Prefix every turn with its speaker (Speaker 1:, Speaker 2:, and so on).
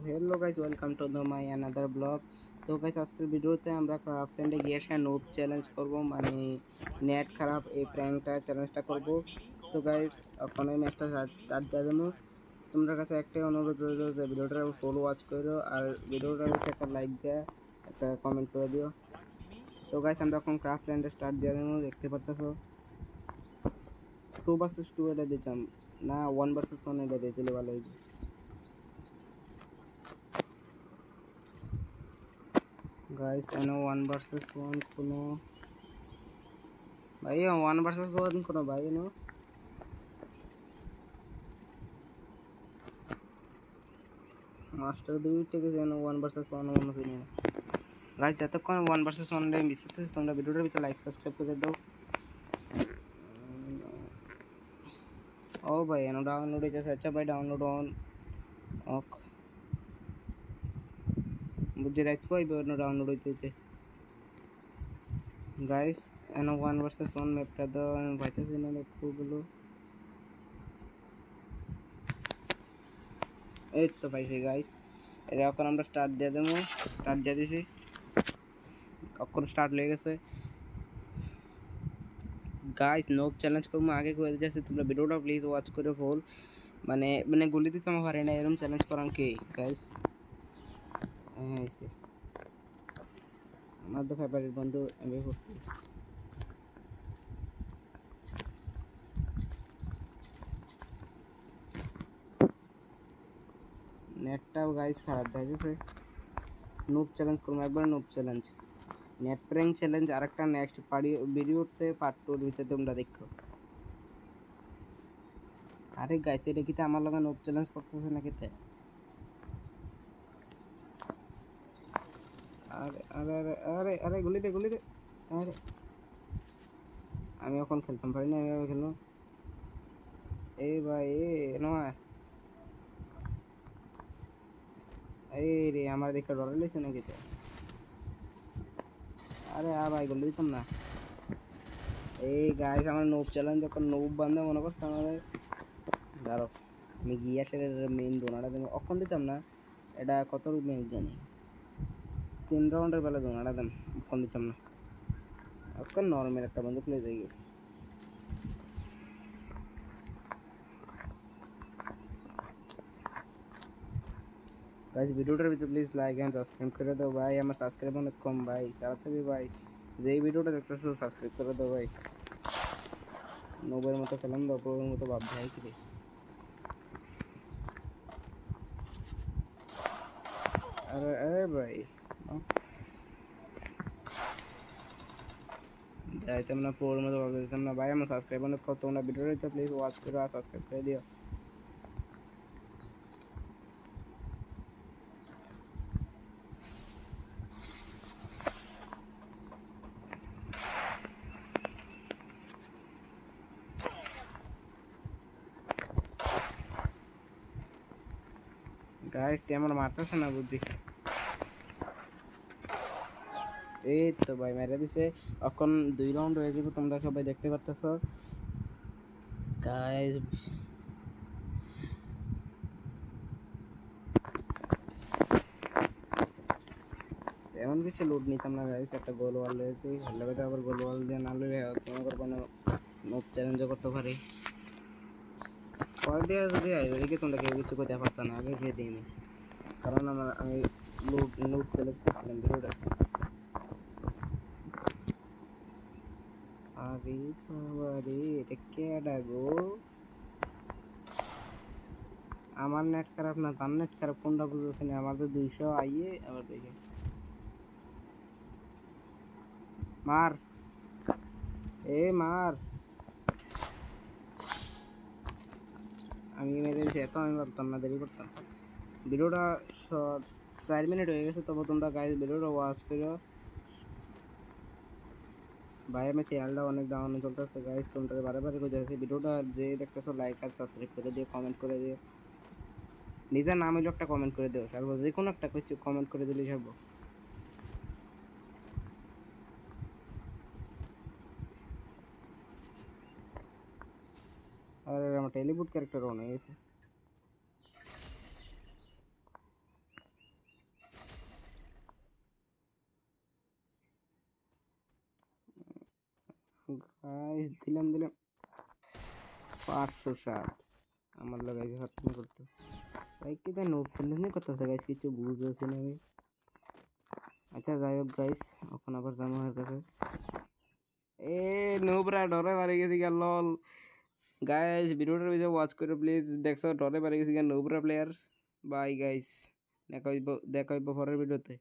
Speaker 1: hello guys, welcome to my another blog. তো guys আজকের ভিডিওতে আমরা ক্রাফটল্যান্ডে গিয়ে একটা নোব চ্যালেঞ্জ করব, মানে নেট খারাপ এই প্র্যাঙ্কটা চ্যালেঞ্জটা করব। তো গাইস এখন এই ম্যাচটা স্টার্ট দিয়ে দেবো। তোমাদের কাছে একটাই অনুরোধ রইল যে ভিডিওটা ফুল ওয়াচ করো আর ভিডিওটার একটা লাইক দিয়ে একটা কমেন্ট করে দিও। তো গাইস আমরা এখন ক্রাফটল্যান্ডে স্টার্ট দিয়ে দেবো, দেখতে পারতেছো 2 vs 2 এটা দিতাম না, 1 vs 1 এটা দিতে ভালো হইবে। गाइस एनो 1 vs 1 कोनो भाई 1 vs 1 कोनो भाई नो मास्टर दुई टेके एनो 1 vs 1 वन से नहीं गाइस जब तक 1 vs 1 रे मिस तो তোমরা ভিডিওটার ভিতরে লাইক সাবস্ক্রাইব করে দাও। ও ভাই এনো ডাউনলোড হইছে, আচ্ছা ভাই ডাউনলোড অন অক বুঝে রাখো এই এনো ডাউনলোড হইতে। গাইস এনো 1 vs 1 ম্যাপটা দাও, আমি পাইতেছি না লেখগুলো। এই তো পাইছি গাইস, এটা এখন আমরা স্টার্ট দিয়ে দেবো। স্টার্ট দিয়ে দিছি, এখন স্টার্ট হয়ে গেছে। গাইস নোব চ্যালেঞ্জ করবো, আগে করে দিতেছি, তোমরা ভিডিওটা প্লিজ ওয়াচ করে ফুল। মানে মানে গুলি দিতে আমার পারে না, এরকম চ্যালেঞ্জ করান কে গাইস? হ্যাঁ এসে আমার তো ফেভারিট বন্ধু এমবি 40। নেটটাও গাইস খারাপ দেখাচ্ছে। নোব চ্যালেঞ্জ করবো একবার, নোব চ্যালেঞ্জ নেট প্র্যাঙ্ক চ্যালেঞ্জ আরেকটা নেক্সট পারি ভিডিওতে পার্ট 2 ভিতরে তোমরা দেখো। আরে গাইস এটা কি আমার লগে নোব চ্যালেঞ্জ করতেছে নাকি? আরে আরে আরে আরে আরে গুলি দে গুলি দে। আরে আমি এখন খেলতাম পারি না, আমি খেলবো। এই ভাই এ নয়, এই রে আমার দেখে ডর লেগেছে নাকি? আরে ভাই গুলি দিতাম না। এই গাইস আমার নোব চ্যালেঞ্জ যখন নোব বান্ধব মনে করছে আমাদের, দাঁড়ো আমি গিয়ে আসে মেইন দোনাটা দেবো, অক্ষণ দিতাম না। এটা কত মেইন জানি 3 রাউন্ডের বেলা দোনাটা দেন, অক্ষণ দিতাম না। অক্ষণ নর্মাল একটা বন্ধু প্লে যাই। গাইস ভিডিওটার ভিতরে প্লিজ লাইক এন্ড সাবস্ক্রাইব করে দাও ভাই, আমার সাবস্ক্রাইব অনেক কম ভাই, তাড়াতাড়ি ভাই যেই ভিডিওটা দেখতেছো সাবস্ক্রাইব করে দাও ভাই। নোবের মতো খেলাম, দপরের মতো ভাব ভাই কি রে। আরে আরে ভাই যাইতাম না, পোর মতো ভাব দিতাম না ভাই, আমার সাবস্ক্রাইব অনেক কত, তোমরা ভিডিওটা প্লিজ ওয়াচ করো আর সাবস্ক্রাইব করে দিও। গাইস তেমন মারতেছে না বুদ্ধি। এই তো ভাই মেরে দিছে, এখন 2 রাউন্ড হয়ে যাবে, তোমরা সবাই দেখতে পারতেছো গাইস। এমন কিছু লুট নিতাম না গাইস, একটা গোল ওয়াল রয়েছে, ভালো কথা আবার গোল ওয়াল দিয়ে না লুটে তোমার করবো না, নোব চ্যালেঞ্জও করতে পারি। পরে দিয়ে যদি এদিকে তোমরা কেউ কিছু করতে পারতো না, আগে খেয়ে দিইনি, কারণ আমি লুট লুট চ্যালেঞ্জ করছিলাম ভিডিওটা। আরে বাবা রে, এটা কেডা গো? আমার নেট খারাপ না তার নেট খারাপ, কোনটা বুঝতেছি না। আমার তো 200 আইয়ে আবার দেখে মার, এ মার। আমি মেরে দিয়েছি, এত আমি পারতাম না, দেরি করতাম। ভিডিওটা 4 মিনিট হয়ে গেছে, তবে তোমরা গাইজ ভিডিওটা ওয়াচ করো ভাই। আমার চ্যানেলটা অনেক ডাউনে চলতেছে গাইজ, তোমরা বারে বারে করে যাচ্ছে ভিডিওটা যে দেখতেছো লাইক আর সাবস্ক্রাইব করে দিও, কমেন্ট করে দিও, নিজের নাম হইলো একটা কমেন্ট করে দিও, সারবো যে কোনো একটা কিছু কমেন্ট করে দিলেই সারবো। আর আমার টেলিপুট ক্যারেক্টার অন হয়ে গেছে। গাইস দিলাম 507 আমার লাগাইছে খতম করতে ভাই কি তাই নোব চ্যালেঞ্জ নিয়ে করতেছে গাইস কিছু বুঝতেছি না আমি আচ্ছা যাই হোক গাইস এখন আবার যাবো এর কাছে এ নোবরা ডরে মারি গেছি গা লল গাইস ভিডিওটার ভিডিও ওয়াচ করে প্লিজ দেখছো ডরে মারি গেছি গা নোবরা প্লেয়ার বাই গাইস দেখা হইব পরের ভিডিওতে